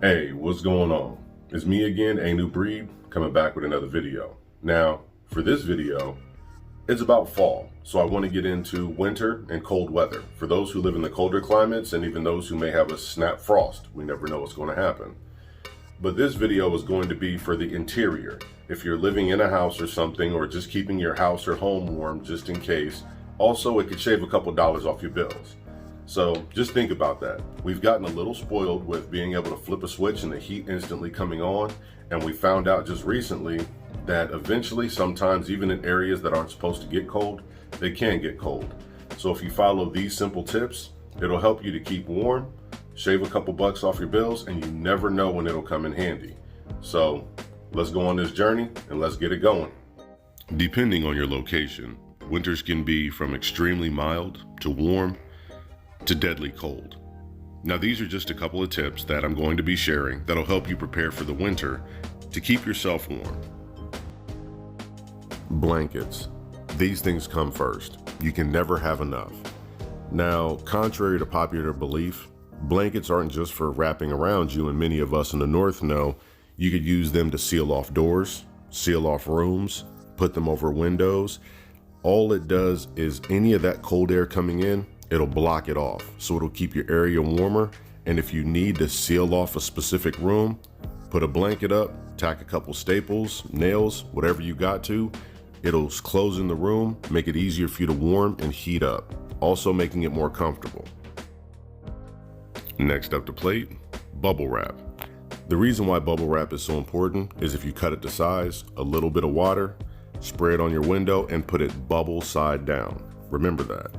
Hey, what's going on? It's me again, A New Breed, coming back with another video. Now, for this video, it's about fall, so I want to get into winter and cold weather. For those who live in the colder climates and even those who may have a snap frost, we never know what's going to happen. But this video is going to be for the interior. If you're living in a house or something, or just keeping your house or home warm just in case. Also, it could shave a couple dollars off your bills. So just think about that. We've gotten a little spoiled with being able to flip a switch and the heat instantly coming on. And we found out just recently that eventually, sometimes even in areas that aren't supposed to get cold, they can get cold. So if you follow these simple tips, it'll help you to keep warm, shave a couple bucks off your bills, and you never know when it'll come in handy. So let's go on this journey and let's get it going. Depending on your location, winters can be from extremely mild to warm to deadly cold. Now, these are just a couple of tips that I'm going to be sharing that'll help you prepare for the winter to keep yourself warm. Blankets. These things come first. You can never have enough. Now, contrary to popular belief, blankets aren't just for wrapping around you, and many of us in the North know you could use them to seal off doors, seal off rooms, put them over windows. All it does is any of that cold air coming in, it'll block it off. So it'll keep your area warmer. And if you need to seal off a specific room, put a blanket up, tack a couple staples, nails, whatever you got to, it'll close in the room, make it easier for you to warm and heat up, also making it more comfortable. Next up to plate, bubble wrap. The reason why bubble wrap is so important is if you cut it to size, a little bit of water, spray it on your window and put it bubble side down. Remember that.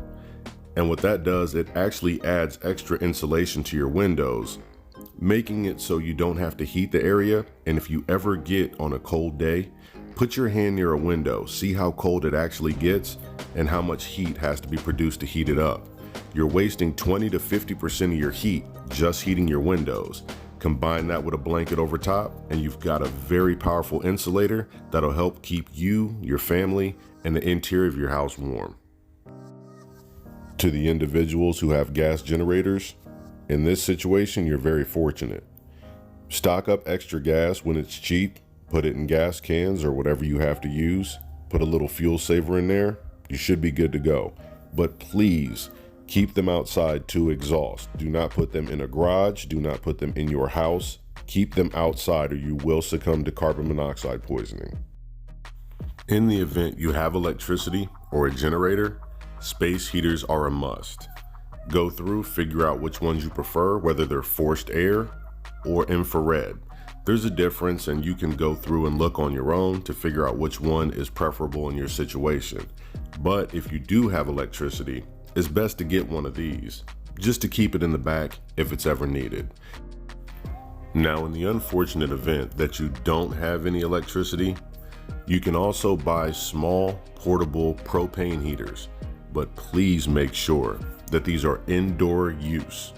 And what that does, it actually adds extra insulation to your windows, making it so you don't have to heat the area. And if you ever get on a cold day, put your hand near a window, see how cold it actually gets and how much heat has to be produced to heat it up. You're wasting 20 to 50% of your heat just heating your windows. Combine that with a blanket over top and you've got a very powerful insulator that'll help keep you, your family, and the interior of your house warm. To the individuals who have gas generators, in this situation, you're very fortunate. Stock up extra gas when it's cheap, put it in gas cans or whatever you have to use, put a little fuel saver in there, you should be good to go. But please keep them outside to exhaust. Do not put them in a garage, do not put them in your house. Keep them outside or you will succumb to carbon monoxide poisoning. In the event you have electricity or a generator, space heaters are a must. Go through, figure out which ones you prefer, whether they're forced air or infrared. There's a difference and you can go through and look on your own to figure out which one is preferable in your situation. But if you do have electricity, it's best to get one of these, just to keep it in the back if it's ever needed. Now, in the unfortunate event that you don't have any electricity, you can also buy small portable propane heaters. But please make sure that these are indoor use.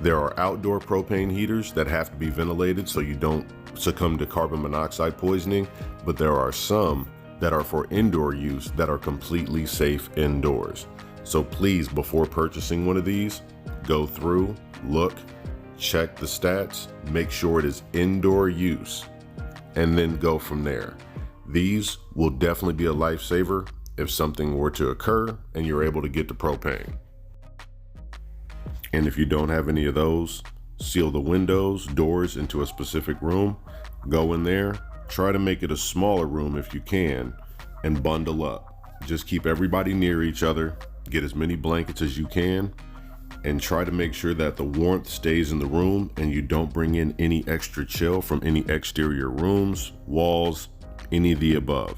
There are outdoor propane heaters that have to be ventilated so you don't succumb to carbon monoxide poisoning, but there are some that are for indoor use that are completely safe indoors. So please, before purchasing one of these, go through, look, check the stats, make sure it is indoor use, and then go from there. These will definitely be a lifesaver if something were to occur and you're able to get the propane. And if you don't have any of those, seal the windows, doors into a specific room, go in there, try to make it a smaller room if you can, and bundle up. Just keep everybody near each other, get as many blankets as you can, and try to make sure that the warmth stays in the room and you don't bring in any extra chill from any exterior rooms, walls, any of the above.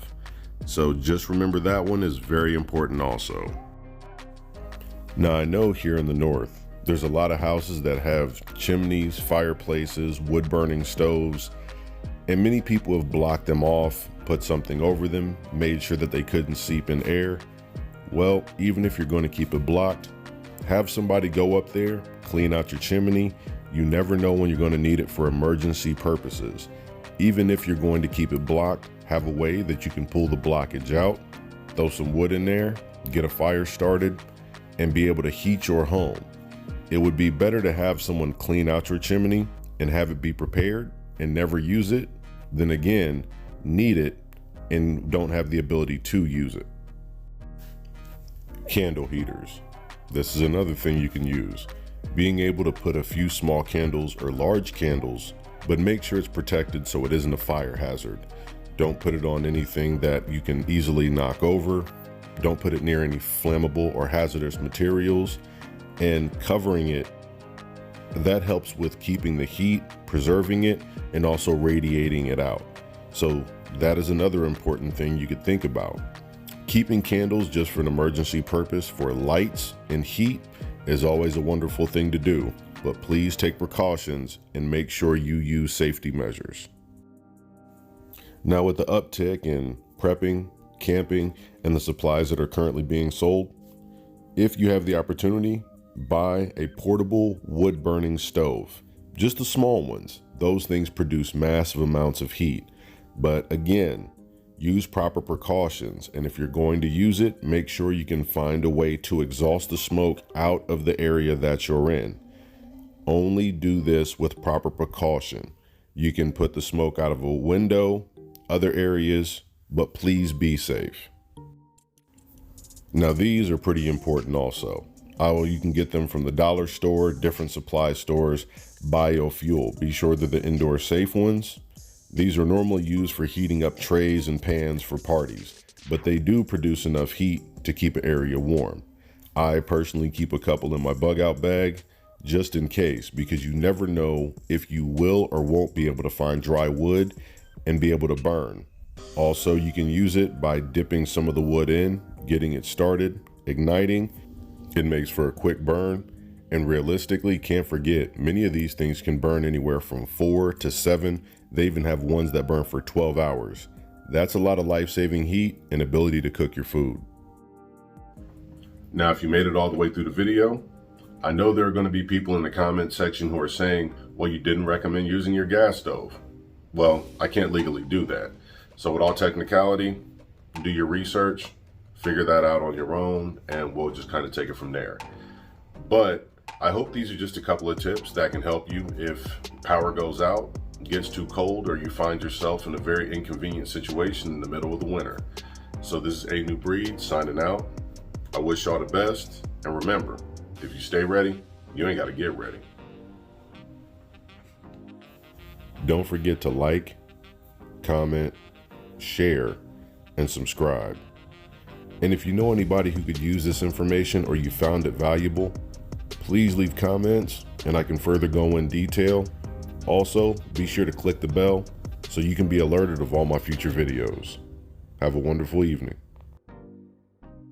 So just remember that one is very important also. Now, I know here in the North, there's a lot of houses that have chimneys, fireplaces, wood burning stoves, and many people have blocked them off, put something over them, made sure that they couldn't seep in air. Well, even if you're going to keep it blocked, have somebody go up there, clean out your chimney. You never know when you're going to need it for emergency purposes. Even if you're going to keep it blocked, have a way that you can pull the blockage out, throw some wood in there, get a fire started, and be able to heat your home. It would be better to have someone clean out your chimney and have it be prepared and never use it, then again, need it and don't have the ability to use it. Candle heaters. This is another thing you can use. Being able to put a few small candles or large candles, but make sure it's protected so it isn't a fire hazard. Don't put it on anything that you can easily knock over. Don't put it near any flammable or hazardous materials, and covering it, that helps with keeping the heat, preserving it, and also radiating it out. So that is another important thing you could think about. Keeping candles just for an emergency purpose for lights and heat is always a wonderful thing to do, but please take precautions and make sure you use safety measures. Now, with the uptick in prepping, camping, and the supplies that are currently being sold, if you have the opportunity, buy a portable wood burning stove. Just the small ones. Those things produce massive amounts of heat. But again, use proper precautions, and if you're going to use it, make sure you can find a way to exhaust the smoke out of the area that you're in. Only do this with proper precaution. You can put the smoke out of a window, other areas, but please be safe. Now, these are pretty important also. You can get them from the dollar store, different supply stores. Biofuel. Be sure they're the indoor safe ones. These are normally used for heating up trays and pans for parties, but they do produce enough heat to keep an area warm. I personally keep a couple in my bug out bag just in case, because you never know if you will or won't be able to find dry wood and be able to burn. Also, you can use it by dipping some of the wood in, getting it started, igniting. It makes for a quick burn, and realistically, can't forget, many of these things can burn anywhere from 4 to 7. They even have ones that burn for 12 hours. That's a lot of life-saving heat and ability to cook your food. Now, if you made it all the way through the video, I know there are going to be people in the comment section who are saying, well, you didn't recommend using your gas stove. Well, I can't legally do that. So with all technicality, do your research, figure that out on your own, and we'll just kind of take it from there. But I hope these are just a couple of tips that can help you if power goes out, gets too cold, or you find yourself in a very inconvenient situation in the middle of the winter. So this is A New Breed signing out. I wish y'all the best, and remember, if you stay ready, you ain't got to get ready. Don't forget to like, comment, share, and subscribe. And if you know anybody who could use this information or you found it valuable, please leave comments and I can further go in detail. Also, be sure to click the bell so you can be alerted of all my future videos. Have a wonderful evening.